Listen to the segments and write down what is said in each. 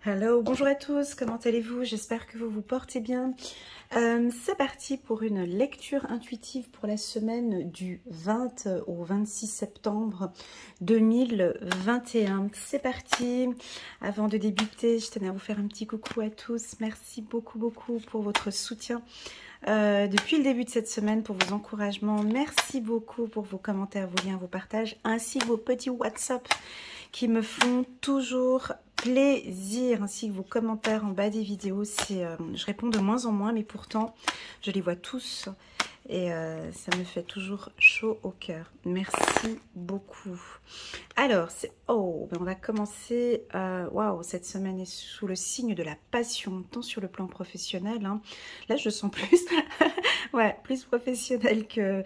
Hello, bonjour à tous, comment allez-vous? J'espère que vous vous portez bien. C'est parti pour une lecture intuitive pour la semaine du 20 au 26 septembre 2021. C'est parti. Avant de débuter, je tenais à vous faire un petit coucou à tous. Merci beaucoup pour votre soutien. Depuis le début de cette semaine, pour vos encouragements. Merci beaucoup pour vos commentaires, vos liens, vos partages, ainsi que vos petits WhatsApp qui me font toujours plaisir, ainsi que vos commentaires en bas des vidéos. Je réponds de moins en moins, mais pourtant, je les vois tous. Et ça me fait toujours chaud au cœur. Merci beaucoup. Alors, on va commencer. Waouh, cette semaine est sous le signe de la passion, tant sur le plan professionnel. Hein. Là, je sens plus, ouais, plus professionnel que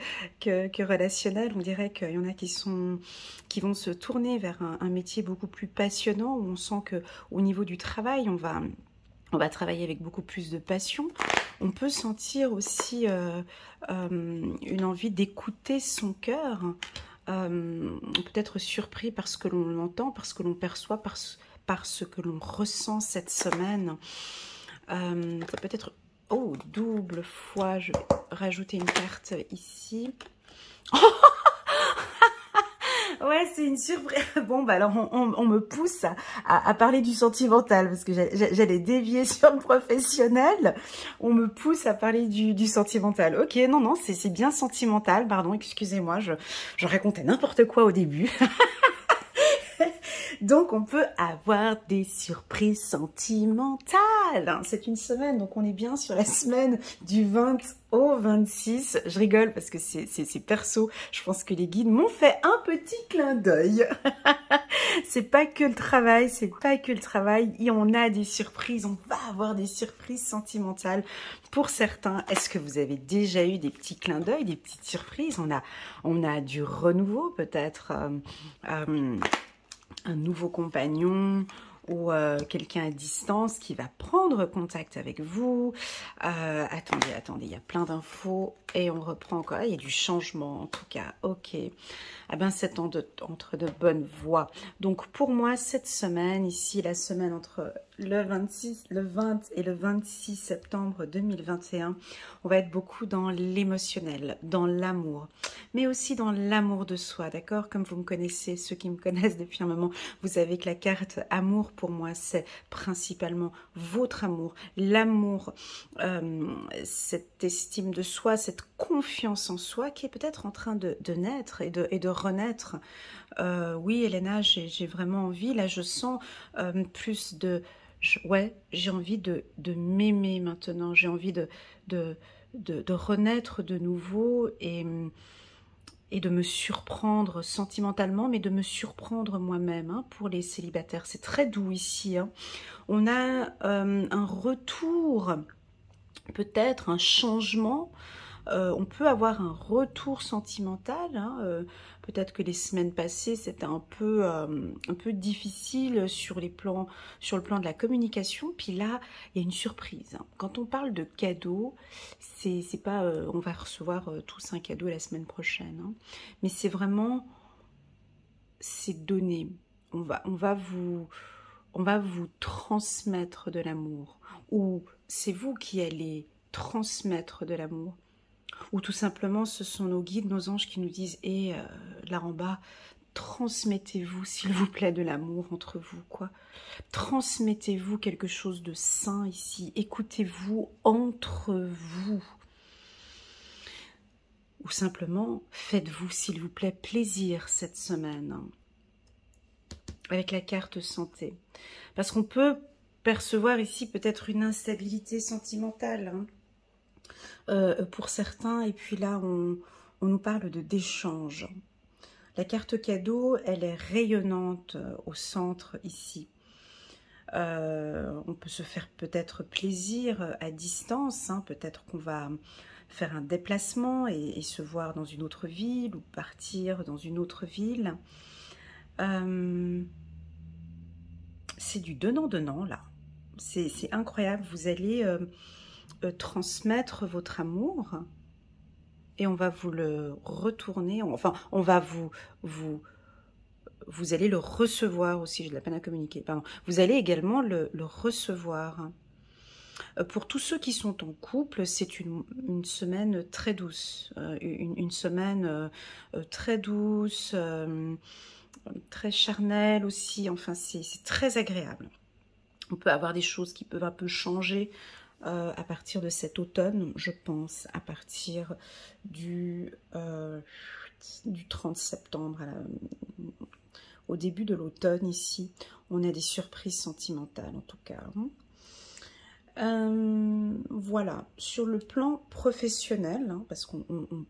relationnel. On dirait qu'il y en a qui vont se tourner vers un métier beaucoup plus passionnant, où on sent que au niveau du travail, on va travailler avec beaucoup plus de passion. On peut sentir aussi une envie d'écouter son cœur. On peut être surpris par ce que l'on entend, par ce que l'on perçoit, par ce que l'on ressent cette semaine. Ça peut être... Oh, double fois, je vais rajouter une carte ici. Ouais, c'est une surprise. Bon, bah alors on me pousse à parler du sentimental parce que j'allais dévier sur le professionnel. On me pousse à parler du sentimental. Ok, non, c'est bien sentimental. Pardon, excusez-moi, je racontais n'importe quoi au début. Donc, on peut avoir des surprises sentimentales. C'est une semaine, donc on est bien sur la semaine du 20 au 26. Je rigole parce que c'est perso. Je pense que les guides m'ont fait un petit clin d'œil. C'est pas que le travail, c'est pas que le travail. Et on a des surprises, on va avoir des surprises sentimentales pour certains. Est-ce que vous avez déjà eu des petits clins d'œil, des petites surprises? On a du renouveau peut-être. Un nouveau compagnon ou quelqu'un à distance qui va prendre contact avec vous. Attendez, il y a plein d'infos et on reprend encore. Il y a du changement en tout cas, ok. Ah ben, c'est entre de bonnes voies. Donc pour moi, cette semaine, ici, la semaine entre le 20 et le 26 septembre 2021, on va être beaucoup dans l'émotionnel, dans l'amour, mais aussi dans l'amour de soi, d'accord? Comme vous me connaissez, ceux qui me connaissent depuis un moment, vous savez que la carte amour, pour moi, c'est principalement votre amour, l'amour, cette estime de soi, cette confiance en soi qui est peut-être en train de naître et de renaître. Oui, Elena, j'ai vraiment envie, là je sens plus de... Ouais, j'ai envie de m'aimer maintenant, j'ai envie de renaître de nouveau et de me surprendre sentimentalement, mais de me surprendre moi-même, hein, pour les célibataires. C'est très doux ici. Hein. On a un retour, peut-être un changement. On peut avoir un retour sentimental. Hein, peut-être que les semaines passées, c'était un peu difficile sur le plan de la communication. Puis là, il y a une surprise. Hein. Quand on parle de cadeaux, c'est pas on va recevoir tous un cadeau la semaine prochaine. Hein, mais c'est vraiment, c'est donné. On va vous transmettre de l'amour. Ou c'est vous qui allez transmettre de l'amour. Ou tout simplement, ce sont nos guides, nos anges qui nous disent « Et là en bas, transmettez-vous, s'il vous plaît, de l'amour entre vous, quoi. Transmettez-vous quelque chose de sain ici. Écoutez-vous entre vous. Ou simplement, faites-vous, s'il vous plaît, plaisir cette semaine. Avec la carte santé. Parce qu'on peut percevoir ici peut-être une instabilité sentimentale, hein. Pour certains, et puis là on nous parle d'échange. La carte cadeau, elle est rayonnante au centre ici. On peut se faire peut-être plaisir à distance, hein. Peut-être qu'on va faire un déplacement et se voir dans une autre ville ou partir dans une autre ville. C'est du donnant-donnant là, c'est incroyable. Vous allez transmettre votre amour et on va vous le retourner, enfin on va vous vous allez le recevoir aussi, j'ai de la peine à communiquer, pardon. Vous allez également le recevoir. Pour tous ceux qui sont en couple, c'est une semaine très douce, une semaine très douce, très charnelle aussi, enfin c'est très agréable. On peut avoir des choses qui peuvent un peu changer à partir de cet automne, je pense, à partir du 30 septembre, au début de l'automne ici, on a des surprises sentimentales en tout cas. Voilà, sur le plan professionnel, hein, parce que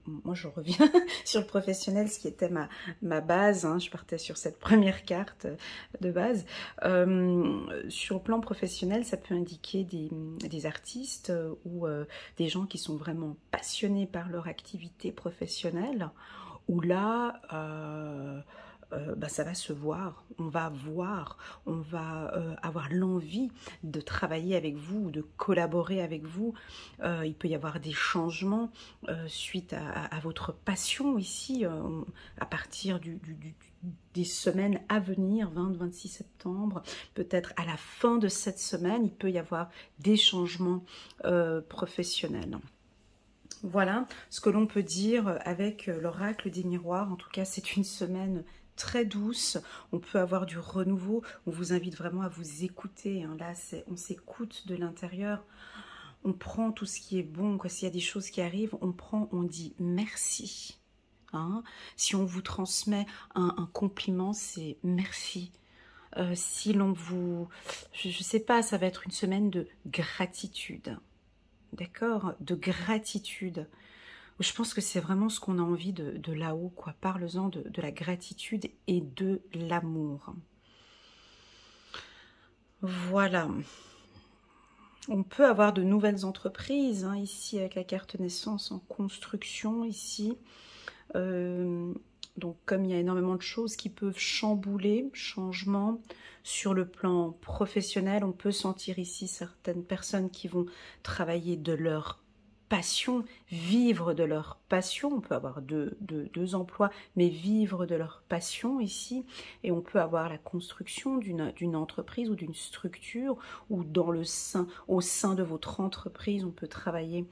moi je reviens sur le professionnel, ce qui était ma base, hein, je partais sur cette première carte de base. Sur le plan professionnel, ça peut indiquer des artistes ou des gens qui sont vraiment passionnés par leur activité professionnelle, où là... ça va se voir, on va avoir l'envie de travailler avec vous ou de collaborer avec vous. Il peut y avoir des changements suite à votre passion ici, à partir des semaines à venir, 20-26 septembre, peut-être à la fin de cette semaine, il peut y avoir des changements professionnels. Voilà ce que l'on peut dire avec l'oracle des miroirs. En tout cas, c'est une semaine très douce, on peut avoir du renouveau, on vous invite vraiment à vous écouter, hein. Là on s'écoute de l'intérieur, on prend tout ce qui est bon, s'il y a des choses qui arrivent, on prend, on dit merci, hein. Si on vous transmet un compliment, c'est merci. Si l'on vous... je sais pas, ça va être une semaine de gratitude, d'accord, de gratitude. Je pense que c'est vraiment ce qu'on a envie de là-haut, quoi. Parle-en de la gratitude et de l'amour. Voilà. On peut avoir de nouvelles entreprises, hein, ici, avec la carte naissance en construction, ici. Donc, comme il y a énormément de choses qui peuvent chambouler, changement, sur le plan professionnel, on peut sentir ici certaines personnes qui vont travailler de leur passion, vivre de leur passion. On peut avoir deux emplois, mais vivre de leur passion ici. Et on peut avoir la construction d'une entreprise ou d'une structure, ou au sein de votre entreprise, on peut travailler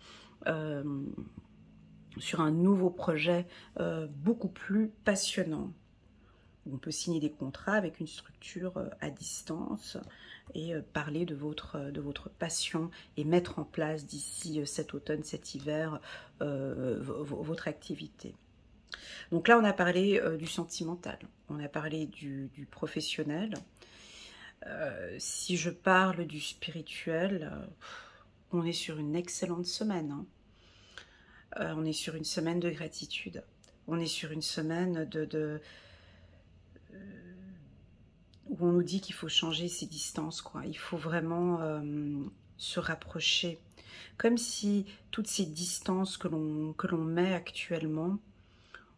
sur un nouveau projet beaucoup plus passionnant. On peut signer des contrats avec une structure à distance et parler de votre passion et mettre en place d'ici cet automne, cet hiver, votre activité. Donc là, on a parlé du sentimental, on a parlé du professionnel. Si je parle du spirituel, on est sur une excellente semaine, hein. On est sur une semaine de gratitude. On est sur une semaine où on nous dit qu'il faut changer ses distances, quoi. Il faut vraiment se rapprocher. Comme si toutes ces distances que l'on met actuellement,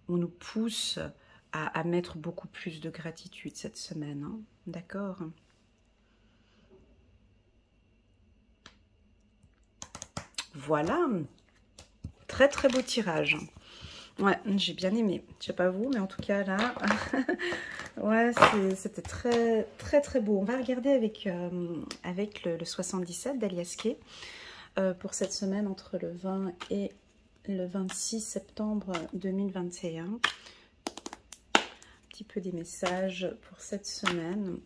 on nous pousse à mettre beaucoup plus de gratitude cette semaine, hein. D'accord ? Voilà. Très très beau tirage. Ouais, j'ai bien aimé. Je sais pas vous, mais en tout cas là, ouais, c'était très très très beau. On va regarder avec le 77 d'Alias Kay pour cette semaine entre le 20 et le 26 septembre 2021. Un petit peu des messages pour cette semaine.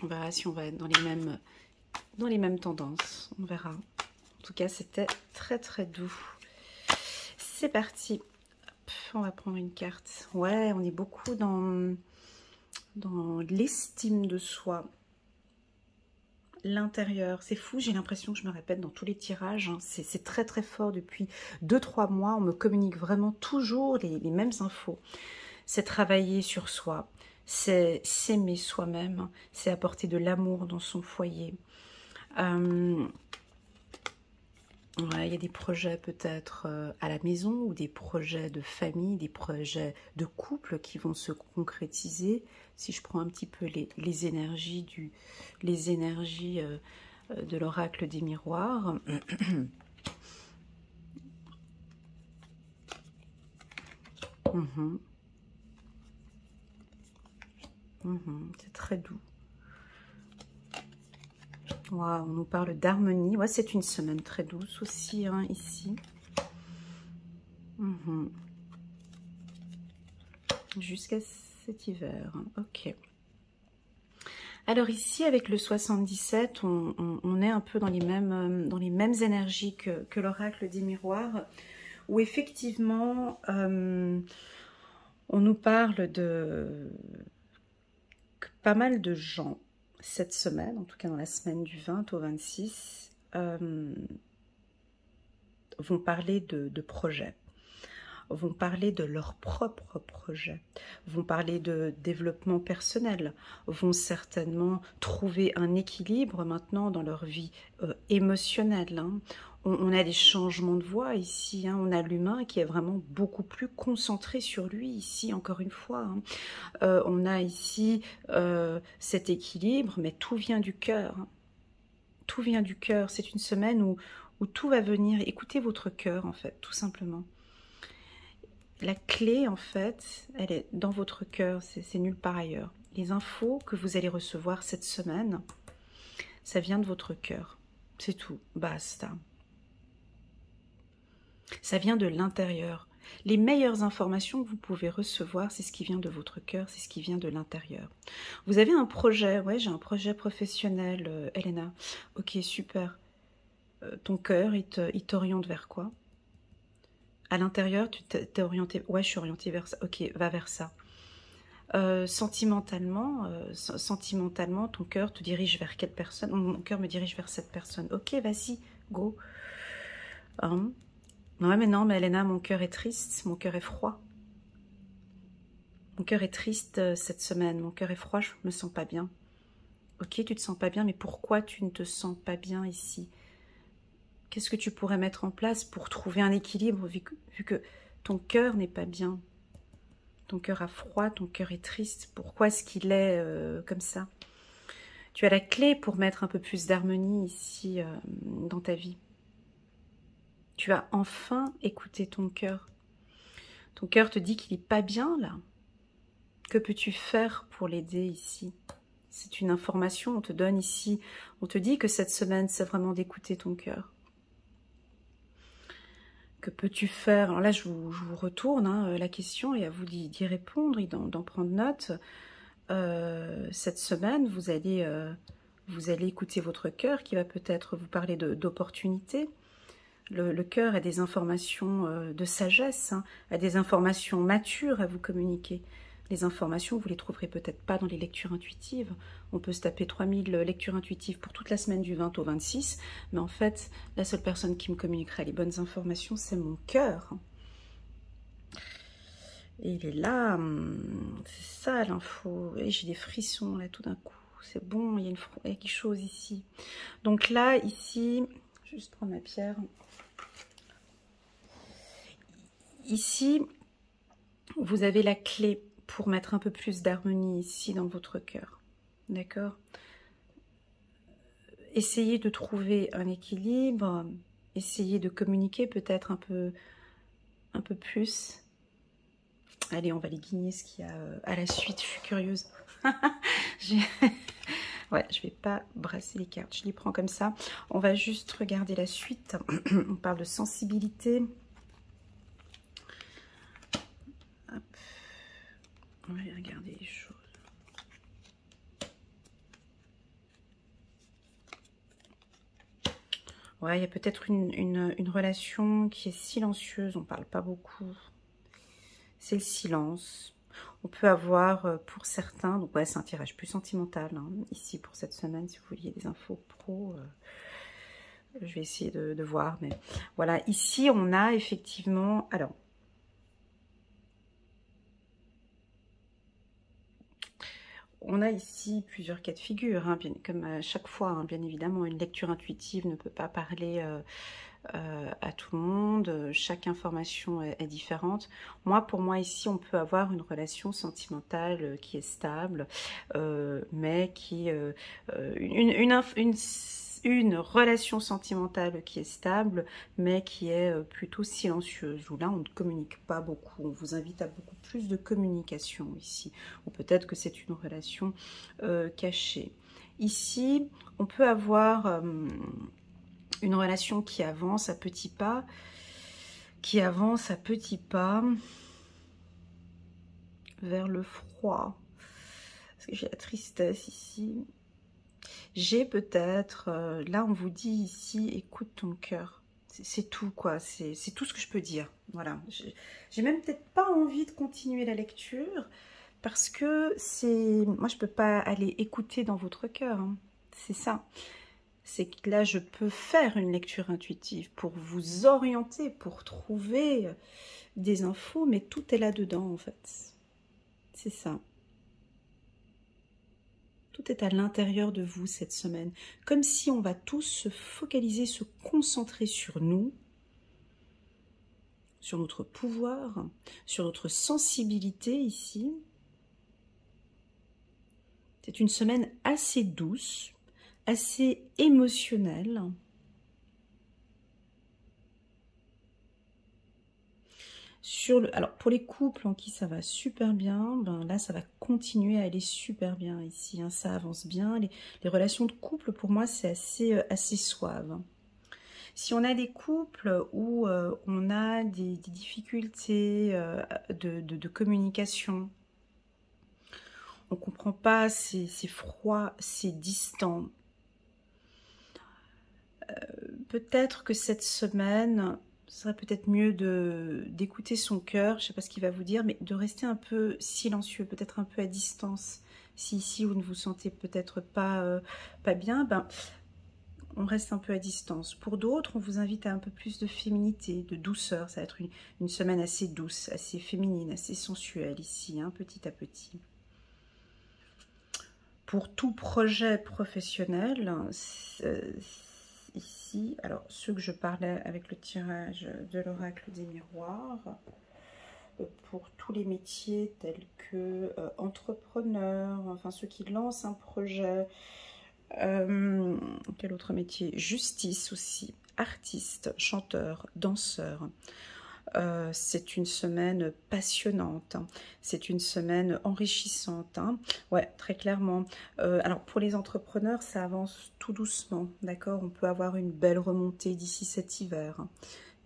On verra si on va être dans les mêmes tendances. On verra. En tout cas, c'était très très doux. C'est parti. On va prendre une carte. Ouais, on est beaucoup dans l'estime de soi. L'intérieur. C'est fou, j'ai l'impression que je me répète dans tous les tirages. Hein. C'est très très fort depuis 2-3 mois. On me communique vraiment toujours les mêmes infos. C'est travailler sur soi. C'est s'aimer soi-même. C'est apporter de l'amour dans son foyer. Ouais, il y a des projets peut-être à la maison ou des projets de famille, des projets de couple qui vont se concrétiser. Si je prends un petit peu les énergies de l'oracle des miroirs. C'est très doux. Wow, on nous parle d'harmonie. Ouais, c'est une semaine très douce aussi, hein, ici. Jusqu'à cet hiver. Ok. Alors ici, avec le 77, on est un peu dans les mêmes énergies que l'oracle des miroirs, où effectivement, on nous parle de que pas mal de gens, cette semaine, en tout cas dans la semaine du 20 au 26, vont parler de projets, vont parler de leurs propres projets, vont parler de développement personnel, vont certainement trouver un équilibre maintenant dans leur vie émotionnelle. Hein. On a des changements de voix ici, hein. On a l'humain qui est vraiment beaucoup plus concentré sur lui ici, encore une fois. Hein. On a ici cet équilibre, mais tout vient du cœur. Hein. Tout vient du cœur. C'est une semaine où tout va venir. Écoutez votre cœur, en fait, tout simplement. La clé, en fait, elle est dans votre cœur, c'est nulle part ailleurs. Les infos que vous allez recevoir cette semaine, ça vient de votre cœur. C'est tout, basta. Ça vient de l'intérieur. Les meilleures informations que vous pouvez recevoir, c'est ce qui vient de votre cœur, c'est ce qui vient de l'intérieur. Vous avez un projet, ouais, j'ai un projet professionnel, Elena. Ok, super. Ton cœur, il t'oriente vers quoi? À l'intérieur, tu t'es orienté. Ouais, je suis orientée vers ça. Ok, va vers ça. Sentimentalement, ton cœur te dirige vers quelle personne? Mon cœur me dirige vers cette personne. Ok, vas-y, go. Ouais, mais non, mais Elena, mon cœur est triste, mon cœur est froid. Mon cœur est triste cette semaine, mon cœur est froid, je me sens pas bien. Ok, tu te sens pas bien, mais pourquoi tu ne te sens pas bien ici? Qu'est-ce que tu pourrais mettre en place pour trouver un équilibre vu que ton cœur n'est pas bien? Ton cœur a froid, ton cœur est triste. Pourquoi est-ce qu'il est comme ça? Tu as la clé pour mettre un peu plus d'harmonie ici dans ta vie. Tu as enfin écouté ton cœur. Ton cœur te dit qu'il n'est pas bien là. Que peux-tu faire pour l'aider ici? C'est une information, on te donne ici. On te dit que cette semaine, c'est vraiment d'écouter ton cœur. Que peux-tu faire? Alors là, je vous retourne hein, la question et à vous d'y répondre et d'en prendre note. Cette semaine, vous allez écouter votre cœur qui va peut-être vous parler d'opportunités. Le cœur a des informations de sagesse, hein, a des informations matures à vous communiquer. Les informations, vous ne les trouverez peut-être pas dans les lectures intuitives. On peut se taper 3000 lectures intuitives pour toute la semaine du 20 au 26, mais en fait, la seule personne qui me communiquera les bonnes informations, c'est mon cœur. Et il est là, c'est ça l'info. Et j'ai des frissons là tout d'un coup. C'est bon, il y a quelque chose ici. Donc là, ici, je vais juste prendre ma pierre. Ici, vous avez la clé pour mettre un peu plus d'harmonie ici dans votre cœur. D'accord? Essayez de trouver un équilibre, essayez de communiquer peut-être un peu plus. Allez, on va les guigner ce qu'il y a à la suite, je suis curieuse. Ouais, je vais pas brasser les cartes, je les prends comme ça. On va juste regarder la suite. On parle de sensibilité. Hop. On va regarder les choses. Ouais, il y a peut-être une relation qui est silencieuse, on parle pas beaucoup. C'est le silence. On peut avoir pour certains, donc ouais, c'est un tirage plus sentimental hein, ici pour cette semaine, si vous vouliez des infos pro. Je vais essayer de voir, mais voilà, ici on a effectivement, alors, on a ici plusieurs cas de figure, hein, bien, comme à chaque fois, hein, bien évidemment, une lecture intuitive ne peut pas parler à tout le monde, chaque information est différente. Pour moi ici, on peut avoir une relation sentimentale qui est stable, mais qui une relation sentimentale qui est stable, mais qui est plutôt silencieuse, où là on ne communique pas beaucoup, on vous invite à beaucoup plus de communication ici, ou peut-être que c'est une relation cachée. Ici, on peut avoir une relation qui avance à petits pas, vers le froid. Parce que j'ai la tristesse ici. J'ai peut-être, là on vous dit ici, écoute ton cœur. C'est tout quoi, c'est tout ce que je peux dire. Voilà, j'ai même peut-être pas envie de continuer la lecture parce que c'est, moi je peux pas aller écouter dans votre cœur, hein. C'est ça. C'est que là je peux faire une lecture intuitive pour vous orienter, pour trouver des infos, mais tout est là-dedans en fait. C'est ça. Tout est à l'intérieur de vous cette semaine. Comme si on va tous se focaliser, se concentrer sur nous, sur notre pouvoir, sur notre sensibilité ici. C'est une semaine assez douce, assez émotionnelle. Alors pour les couples en qui ça va super bien, ben là ça va continuer à aller super bien ici, hein, ça avance bien. Les relations de couple pour moi c'est assez suave. Si on a des couples où on a des difficultés de communication, on ne comprend pas, c'est froid, c'est distant, peut-être que cette semaine, ce serait peut-être mieux d'écouter son cœur, je ne sais pas ce qu'il va vous dire, mais de rester un peu silencieux, peut-être un peu à distance. Si ici vous ne vous sentez peut-être pas bien, ben, on reste un peu à distance. Pour d'autres, on vous invite à un peu plus de féminité, de douceur. Ça va être une semaine assez douce, assez féminine, assez sensuelle ici, hein, petit à petit. Pour tout projet professionnel, ici, alors ceux que je parlais avec le tirage de l'oracle des miroirs, pour tous les métiers tels que entrepreneur, enfin ceux qui lancent un projet, quel autre métier? Justice aussi, artiste, chanteur, danseur. C'est une semaine passionnante, hein. C'est une semaine enrichissante, hein. Ouais, très clairement. Alors pour les entrepreneurs, ça avance tout doucement, d'accord? On peut avoir une belle remontée d'ici cet hiver, hein.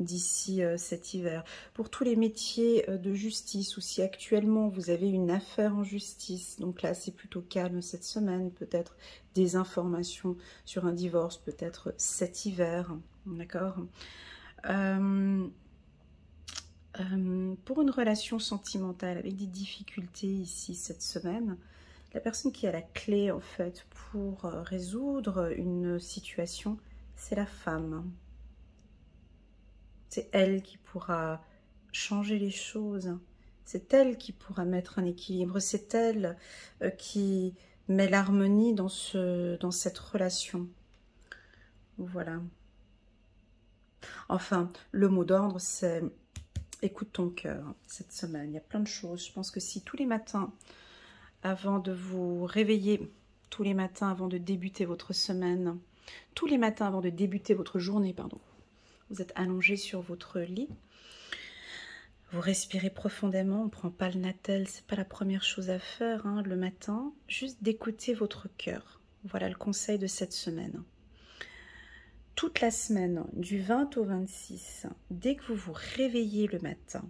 D'ici cet hiver. Pour tous les métiers de justice, ou si actuellement vous avez une affaire en justice, donc là c'est plutôt calme cette semaine, peut-être des informations sur un divorce, peut-être cet hiver, d'accord? Pour une relation sentimentale avec des difficultés ici cette semaine, la personne qui a la clé en fait pour résoudre une situation, c'est la femme. C'est elle qui pourra changer les choses, c'est elle qui pourra mettre un équilibre, c'est elle qui met l'harmonie dans cette relation. Voilà. Enfin, le mot d'ordre c'est écoute ton cœur cette semaine. Il y a plein de choses. Je pense que si tous les matins, avant de vous réveiller, tous les matins avant de débuter votre semaine, tous les matins avant de débuter votre journée, pardon, vous êtes allongé sur votre lit, vous respirez profondément, on ne prend pas le Natel, c'est pas la première chose à faire hein, le matin, juste d'écouter votre cœur. Voilà le conseil de cette semaine. Toute la semaine, du 20 au 26, dès que vous vous réveillez le matin,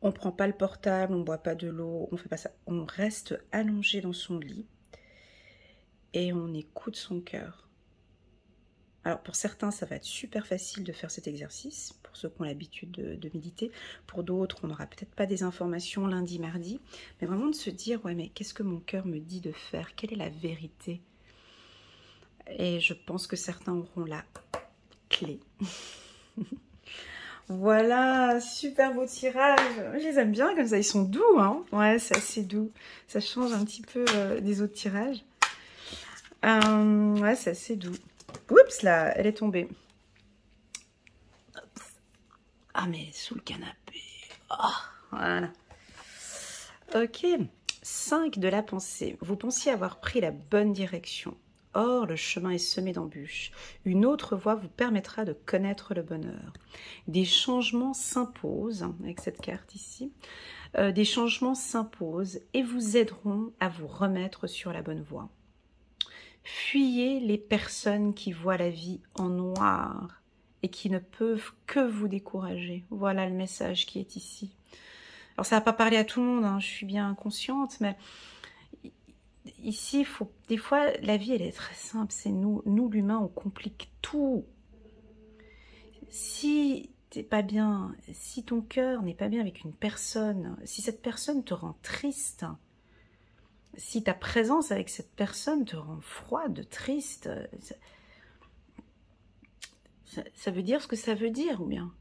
on ne prend pas le portable, on ne boit pas de l'eau, on ne fait pas ça. On reste allongé dans son lit et on écoute son cœur. Alors pour certains, ça va être super facile de faire cet exercice, pour ceux qui ont l'habitude de méditer. Pour d'autres, on n'aura peut-être pas des informations lundi, mardi, mais vraiment de se dire, ouais mais qu'est-ce que mon cœur me dit de faire? Quelle est la vérité? Et je pense que certains auront la clé. Voilà, super beau tirage. Je les aime bien comme ça, ils sont doux, hein. Ouais, c'est assez doux. Ça change un petit peu des autres tirages. Ouais, c'est assez doux. Oups, là, elle est tombée. Ah, mais elle est sous le canapé. Oh, voilà. Ok, 5 de la pensée. Vous pensiez avoir pris la bonne direction. Or, le chemin est semé d'embûches. Une autre voie vous permettra de connaître le bonheur. Des changements s'imposent, avec cette carte ici, des changements s'imposent et vous aideront à vous remettre sur la bonne voie. Fuyez les personnes qui voient la vie en noir et qui ne peuvent que vous décourager. Voilà le message qui est ici. Alors ça va pas parler à tout le monde, hein, je suis bien consciente, mais ici, des fois, la vie, elle est très simple. C'est nous l'humain, on complique tout. Si t'es pas bien, si ton cœur n'est pas bien avec une personne, si cette personne te rend triste, si ta présence avec cette personne te rend froide, triste, ça veut dire ce que ça veut dire, ou bien?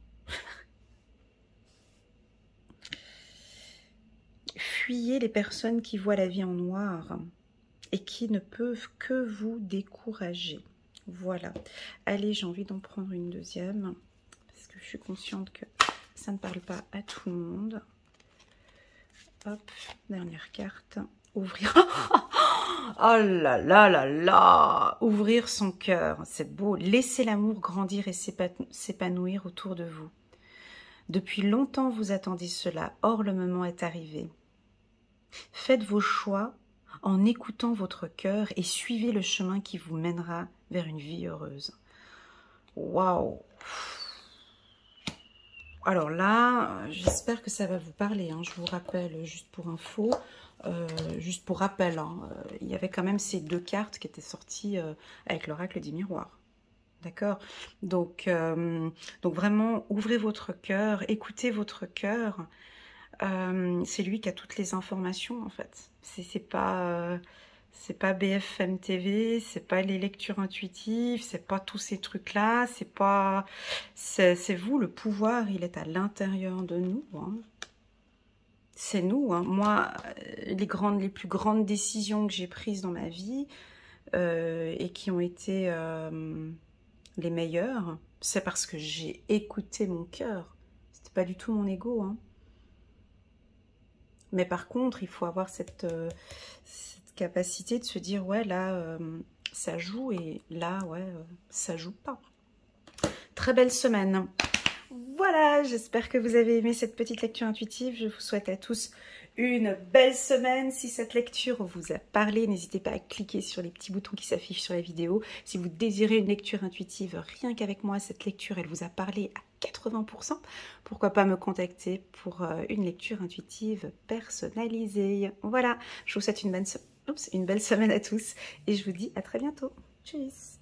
Fuyez les personnes qui voient la vie en noir et qui ne peuvent que vous décourager. Voilà. Allez, j'ai envie d'en prendre une deuxième parce que je suis consciente que ça ne parle pas à tout le monde. Hop, dernière carte. Ouvrir. Oh là là là là! Ouvrir son cœur, c'est beau. Laissez l'amour grandir et s'épanouir autour de vous. Depuis longtemps, vous attendez cela. Or, le moment est arrivé. Faites vos choix en écoutant votre cœur et suivez le chemin qui vous mènera vers une vie heureuse. Waouh! Alors là, j'espère que ça va vous parler. Hein. Je vous rappelle, juste pour info, juste pour rappel, hein, il y avait quand même ces deux cartes qui étaient sorties avec l'oracle des miroirs. D'accord, donc vraiment, ouvrez votre cœur, écoutez votre cœur. C'est lui qui a toutes les informations, en fait. C'est pas BFM TV, c'est pas les lectures intuitives, c'est pas tous ces trucs-là, c'est vous, le pouvoir, il est à l'intérieur de nous. Hein. C'est nous. Hein. Moi, les plus grandes décisions que j'ai prises dans ma vie et qui ont été les meilleures, c'est parce que j'ai écouté mon cœur. C'était pas du tout mon ego. Hein. Mais par contre, il faut avoir cette capacité de se dire, ouais, là, ça joue, et là, ouais, ça joue pas. Très belle semaine. Voilà, j'espère que vous avez aimé cette petite lecture intuitive. Je vous souhaite à tous une belle semaine. Si cette lecture vous a parlé, n'hésitez pas à cliquer sur les petits boutons qui s'affichent sur la vidéo. Si vous désirez une lecture intuitive, rien qu'avec moi, cette lecture, elle vous a parlé à 80%. Pourquoi pas me contacter pour une lecture intuitive personnalisée. Voilà, je vous souhaite une belle semaine à tous et je vous dis à très bientôt. Tchuss!